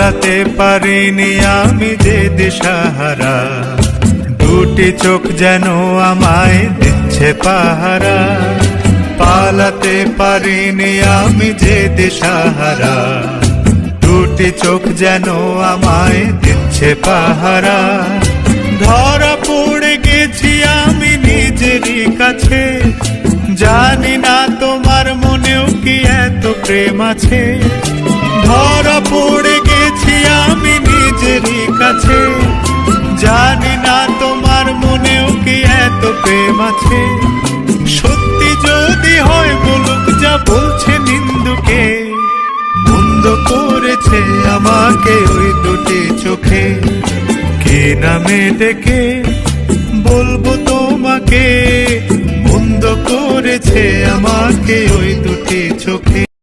পালাতে পারিনি আমি যে দিশাহারা, দুটি চোখ যেন আমায় দিচ্ছে পাহারা। পালাতে পারিনি আমি যে দিশাহারা, দুটি চোখ যেন আমায় দিচ্ছে পাহারা। ধরা পড়ে গেছি আমি নিজেরই কাছে, জানি না তোমার মনেও কি এত প্রেম আছে। ধরা পড়ে গেছি আমি নিজেরই কাছে, জানি না তোমার মনেও কি এত প্রেম আছে। সত্যি যদি হয় বলুক যা বলছে নিন্দুকে, মন্দ করেছে আমাকে ওই দুটি চোখে। কে নামে ডেকে বলবো তোমাকে, মন্দ করেছে আমাকে ওই দুটি চোখে।